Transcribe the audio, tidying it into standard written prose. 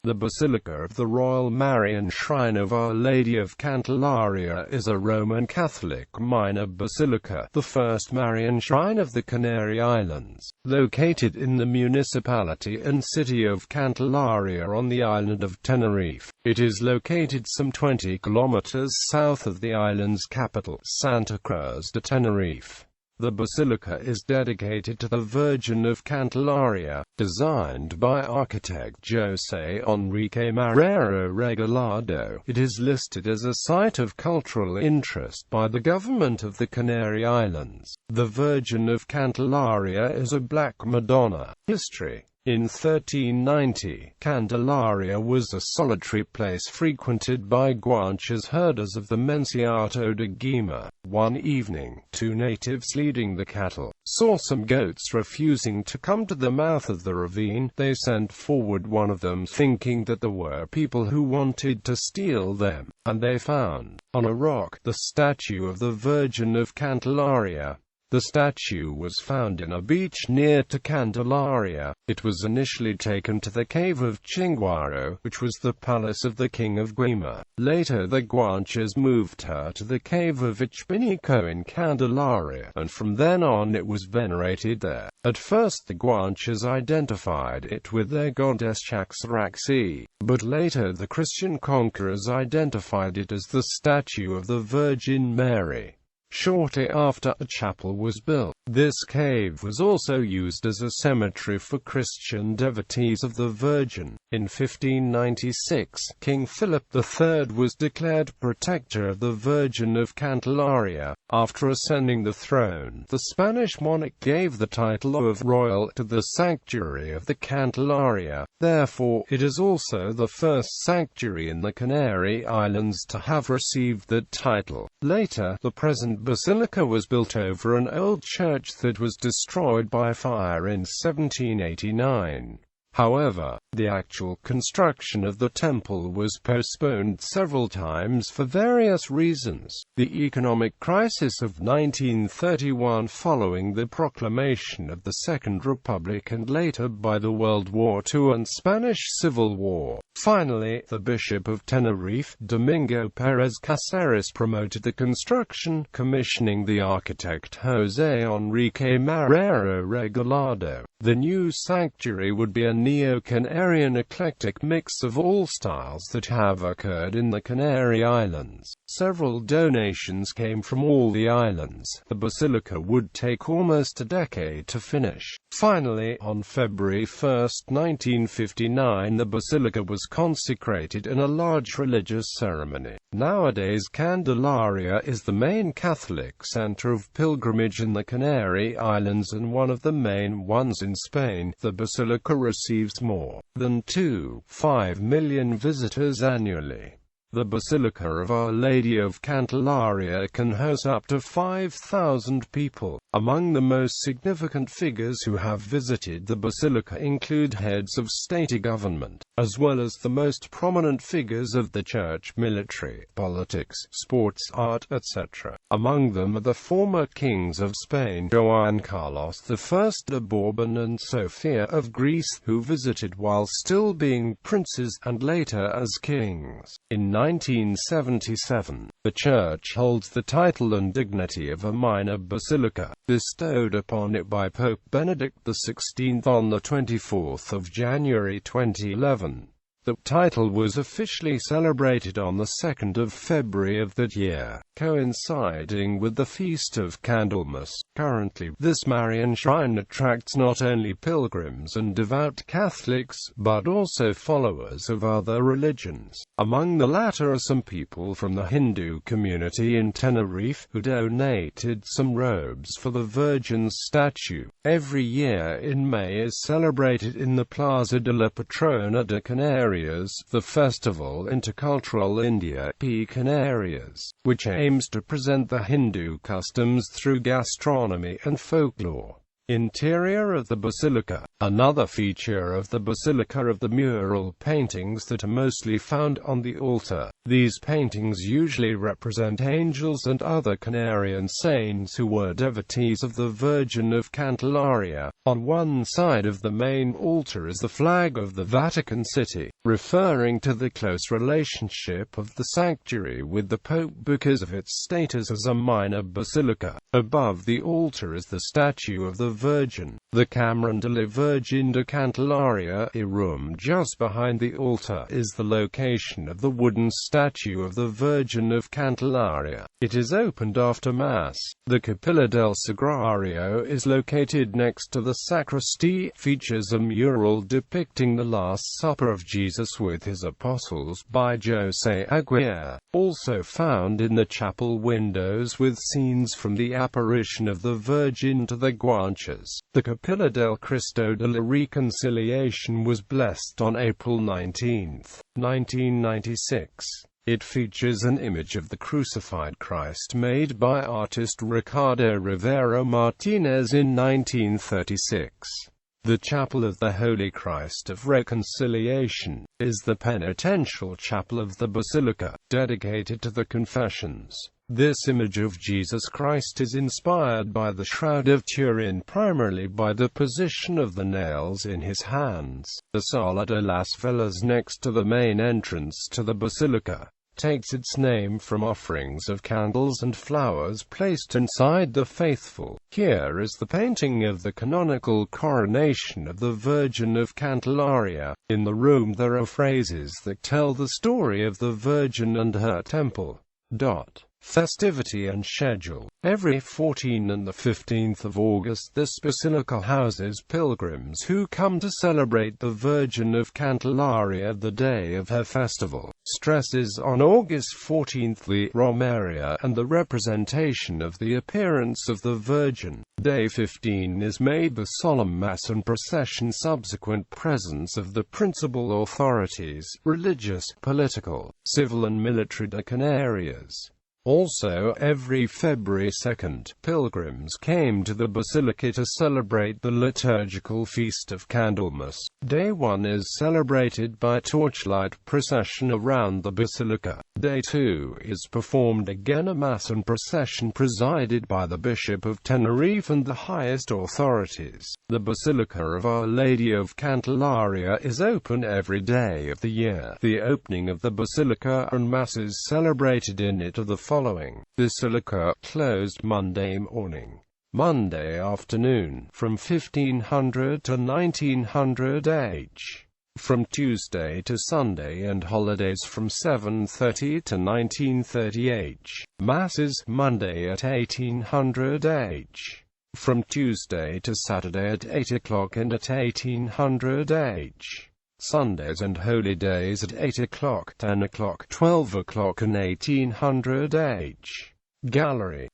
The Basilica of the Royal Marian Shrine of Our Lady of Candelaria is a Roman Catholic minor basilica, the first Marian shrine of the Canary Islands, located in the municipality and city of Candelaria on the island of Tenerife. It is located some 20 kilometers south of the island's capital, Santa Cruz de Tenerife. The basilica is dedicated to the Virgin of Candelaria, designed by architect José Enrique Marrero Regalado. It is listed as a site of cultural interest by the government of the Canary Islands. The Virgin of Candelaria is a Black Madonna. History. In 1390, Candelaria was a solitary place frequented by Guanches herders of the Menciato de Guima. One evening, two natives leading the cattle saw some goats refusing to come to the mouth of the ravine. They sent forward one of them, thinking that there were people who wanted to steal them, and they found, on a rock, the statue of the Virgin of Candelaria. The statue was found in a beach near to Candelaria. It was initially taken to the cave of Chinguaro, which was the palace of the king of Guima. Later the Guanches moved her to the cave of Ichpinico in Candelaria, and from then on it was venerated there. At first the Guanches identified it with their goddess Chaxaraxi, but later the Christian conquerors identified it as the statue of the Virgin Mary. Shortly after, a chapel was built. This cave was also used as a cemetery for Christian devotees of the Virgin. In 1596, King Philip III was declared protector of the Virgin of Candelaria. After ascending the throne, the Spanish monarch gave the title of royal to the sanctuary of the Candelaria. Therefore, it is also the first sanctuary in the Canary Islands to have received that title. Later, the present basilica was built over an old church that was destroyed by fire in 1789. However, the actual construction of the temple was postponed several times for various reasons. The economic crisis of 1931 following the proclamation of the Second Republic, and later by the World War II and Spanish Civil War. Finally, the Bishop of Tenerife, Domingo Pérez Cáceres, promoted the construction, commissioning the architect José Enrique Marrero Regalado. The new sanctuary would be a neo-Canarian eclectic mix of all styles that have occurred in the Canary Islands. Several donations came from all the islands. The basilica would take almost a decade to finish. Finally, on February 1, 1959, the basilica was consecrated in a large religious ceremony. Nowadays, Candelaria is the main Catholic center of pilgrimage in the Canary Islands and one of the main ones in Spain. The basilica receives more than 2.5 million visitors annually. The Basilica of Our Lady of Candelaria can host up to 5,000 people. Among the most significant figures who have visited the basilica include heads of state government, as well as the most prominent figures of the church, military, politics, sports, art, etc. Among them are the former kings of Spain, Juan Carlos I de Bourbon and Sofia of Greece, who visited while still being princes, and later as kings. In 1977, the church holds the title and dignity of a minor basilica, bestowed upon it by Pope Benedict XVI on the 24th of January 2011. The title was officially celebrated on the 2nd of February of that year, coinciding with the Feast of Candlemas. Currently, this Marian shrine attracts not only pilgrims and devout Catholics, but also followers of other religions. Among the latter are some people from the Hindu community in Tenerife, who donated some robes for the Virgin's statue. Every year in May is celebrated in the Plaza de la Patrona de Canarias the Festival Intercultural India P. Canarias, which aims to present the Hindu customs through gastronomy and folklore. Interior of the basilica. Another feature of the basilica are the mural paintings that are mostly found on the altar. These paintings usually represent angels and other Canarian saints who were devotees of the Virgin of Candelaria. On one side of the main altar is the flag of the Vatican City, referring to the close relationship of the sanctuary with the Pope because of its status as a minor basilica. Above the altar is the statue of the Virgin, the Camarón de la Virgin de Candelaria. A room just behind the altar is the location of the wooden statue of the Virgin of Candelaria. It is opened after Mass. The Capilla del Sagrario is located next to the sacristy. Features a mural depicting the Last Supper of Jesus with his apostles by José Aguirre, also found in the chapel windows with scenes from the apparition of the Virgin to the guanches. The Capilla del Cristo de la Reconciliation was blessed on April 19, 1996. It features an image of the crucified Christ made by artist Ricardo Rivero Martinez in 1936. The Chapel of the Holy Christ of Reconciliation is the penitential chapel of the Basilica, dedicated to the Confessions. This image of Jesus Christ is inspired by the Shroud of Turin, primarily by the position of the nails in his hands. The Sala de las Velas next to the main entrance to the Basilica takes its name from offerings of candles and flowers placed inside the faithful. Here is the painting of the canonical coronation of the Virgin of Candelaria. In the room there are phrases that tell the story of the Virgin and her temple. Festivity and schedule. Every 14th and 15th of August this basilica houses pilgrims who come to celebrate the Virgin of Candelaria, the day of her festival. Stresses on August 14th the Romeria and the representation of the appearance of the Virgin. Day 15 is made the solemn mass and procession, subsequent presence of the principal authorities, religious, political, civil and military de Canarias. Also, every February 2nd, pilgrims came to the Basilica to celebrate the liturgical feast of Candlemas. Day 1 is celebrated by torchlight procession around the Basilica. Day 2 is performed again a Mass and procession presided by the Bishop of Tenerife and the highest authorities. The Basilica of Our Lady of Candelaria is open every day of the year. The opening of the Basilica and Masses celebrated in it are the following. Basilica closed Monday morning. Monday afternoon, from 1500 to 1900 h. From Tuesday to Sunday and holidays from 7:30 to 19:30 h. Masses, Monday at 1800 h. From Tuesday to Saturday at 8 o'clock and at 1800 h. Sundays and holy days at 8 o'clock, 10 o'clock, 12 o'clock and 1800 h. Gallery.